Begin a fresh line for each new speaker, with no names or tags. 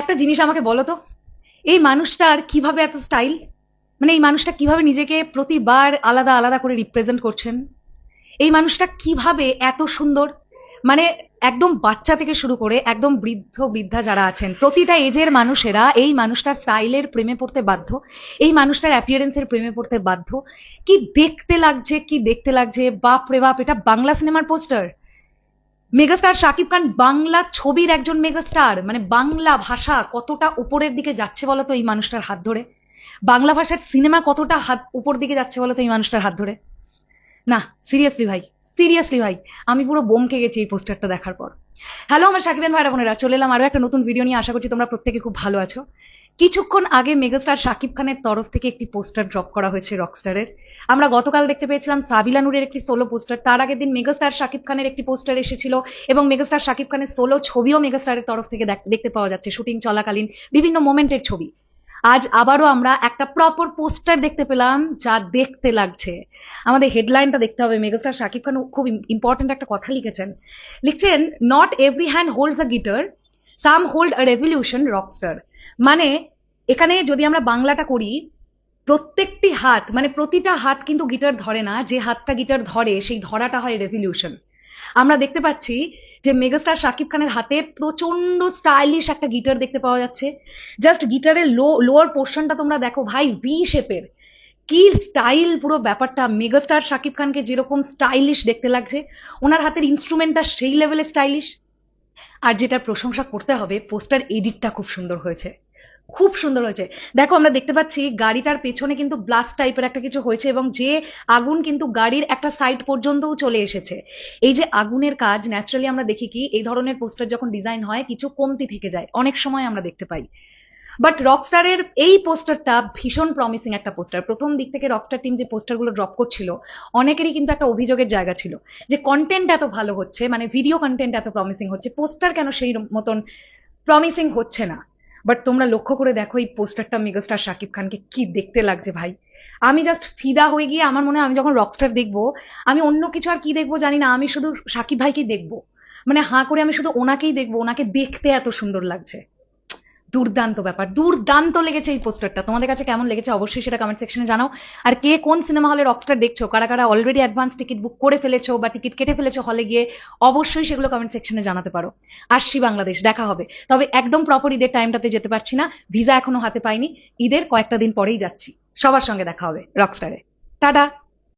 একটা জিনিস আমাকে বলো তো, এই মানুষটার কিভাবে এত স্টাইল? মানে এই মানুষটা কিভাবে নিজেকে প্রতিবার আলাদা আলাদা করে রিপ্রেজেন্ট করছেন? এই মানুষটা কিভাবে এত সুন্দর? মানে একদম বাচ্চা থেকে শুরু করে একদম বৃদ্ধ বৃদ্ধা যারা আছেন, প্রতিটা এজের মানুষেরা এই মানুষটার স্টাইলের প্রেমে পড়তে বাধ্য, এই মানুষটার অ্যাপিয়ারেন্সের প্রেমে পড়তে বাধ্য। কি দেখতে লাগছে, কি দেখতে লাগছে! বাপ রে বাপ, এটা বাংলা সিনেমার পোস্টার। মেগাস্টার শাকিব খান বাংলা ছবির একজন মেগাস্টার। মানে বাংলা ভাষা কতটা উপরের দিকে যাচ্ছে বলতো এই মানুষটার হাত ধরে? বাংলা ভাষার সিনেমা কতটা হাত উপর দিকে যাচ্ছে বলতো এই মানুষটার হাত ধরে? না, সিরিয়াসলি ভাই, সিরিয়াসলি ভাই, আমি পুরো বমকে গেছি এই পোস্টারটা দেখার পর। হ্যালো আমার সাকিবেন ভাইরা বোনেরা, চলে এলাম আরো একটা নতুন ভিডিও নিয়ে। আশা করছি তোমরা প্রত্যেকে খুব ভালো আছো। কিছুক্ষণ আগে মেগাস্টার শাকিব খানের তরফ থেকে একটি পোস্টার ড্রপ করা হয়েছে রকস্টারের। আমরা গতকাল দেখতে পেয়েছিলাম সাবিলা নূরের একটি সোলো পোস্টার, তার আগের দিন মেগাস্টার শাকিব খানের একটি পোস্টার এসেছিল, এবং মেগাস্টার শাকিব খানের সোলো ছবিও মেগাস্টারের তরফ থেকে দেখতে পাওয়া যাচ্ছে, শুটিং চলাকালীন বিভিন্ন মোমেন্টের ছবি। আজ আবারও আমরা একটা প্রপার পোস্টার দেখতে পেলাম, যা দেখতে লাগছে। আমাদের হেডলাইনটা দেখতে হবে। মেগাস্টার শাকিব খান খুব ইম্পর্টেন্ট একটা কথা লিখেছেন। লিখছেন, not every hand holds a guitar, some hold a revolution Rockstar. মানে এখানে যদি আমরা বাংলাটা করি, প্রত্যেকটি হাত মানে প্রতিটা হাত কিন্তু গিটার ধরে না, যে হাতটা গিটার ধরে সেই ধরাটা হয় রেভলিউশন। আমরা দেখতে পাচ্ছি যে মেগাস্টার শাকিব খানের হাতে প্রচন্ড স্টাইলিশ একটা গিটার দেখতে পাওয়া যাচ্ছে। জাস্ট গিটারের লোয়ার পোর্শনটা তোমরা দেখো ভাই, ভি শেপের। কি স্টাইল পুরো ব্যাপারটা! মেগাস্টার শাকিব খানকে যেরকম স্টাইলিশ দেখতে লাগছে, ওনার হাতের ইনস্ট্রুমেন্টটা সেই লেভেলে স্টাইলিশ। আর যেটা প্রশংসা করতে হবে, পোস্টার এডিটটা খুব সুন্দর হয়েছে, খুব সুন্দর হয়েছে। দেখো আমরা দেখতে পাচ্ছি গাড়িটার পেছনে কিন্তু ব্লাস্ট টাইপের একটা কিছু হয়েছে, এবং যে আগুন কিন্তু গাড়ির একটা সাইড পর্যন্তও চলে এসেছে। এই যে আগুনের কাজ, ন্যাচারালি আমরা দেখি কি এই ধরনের পোস্টার যখন ডিজাইন হয় কিছু কমতি থেকে যায়, অনেক সময় আমরা দেখতে পাই। বাট রকস্টারের এই পোস্টারটা ভীষণ প্রমিসিং একটা পোস্টার। প্রথম দিক থেকে রকস্টার টিম যে পোস্টারগুলো ড্রপ করছিল, অনেকেরই কিন্তু একটা অভিযোগের জায়গা ছিল যে কন্টেন্ট এত ভালো হচ্ছে, মানে ভিডিও কন্টেন্ট এত প্রমিসিং হচ্ছে, পোস্টার কেন সেই মতন প্রমিসিং হচ্ছে না। বাট তোমরা লক্ষ্য করে দেখো এই পোস্টারটা মেগাস্টার শাকিব খানকে কি দেখতে লাগছে ভাই! আমি জাস্ট ফিদা হয়ে গিয়ে, আমার মনে হয় আমি যখন রকস্টার দেখবো, আমি অন্য কিছু আর কি দেখবো জানি না, আমি শুধু শাকিব ভাইকেই দেখবো। মানে হাঁ করে আমি শুধু ওনাকেই দেখবো, ওনাকে দেখতে এত সুন্দর লাগছে। দুর্দান্ত ব্যাপার, দুর্দান্ত লেগেছে এই পোস্টারটা। তোমাদের কাছে কেমন লেগেছে অবশ্যই সেটা কমেন্ট সেকশনে জানাও। আর কে কোন সিনেমা হলে রকস্টার দেখছো, কারা কারা অলরেডি অ্যাডভান্স টিকিট বুক করে ফেলেছো বা টিকিট কেটে ফেলেছো হলে গিয়ে, অবশ্যই সেগুলো কমেন্ট সেকশনে জানাতে পারো। আসছি বাংলাদেশ, দেখা হবে। তবে একদম প্রপার ঈদের টাইমটাতে যেতে পারছি না, ভিসা এখনো হাতে পাইনি। ঈদের কয়েকটা দিন পরেই যাচ্ছি। সবার সঙ্গে দেখা হবে রকস্টারে। টাটা।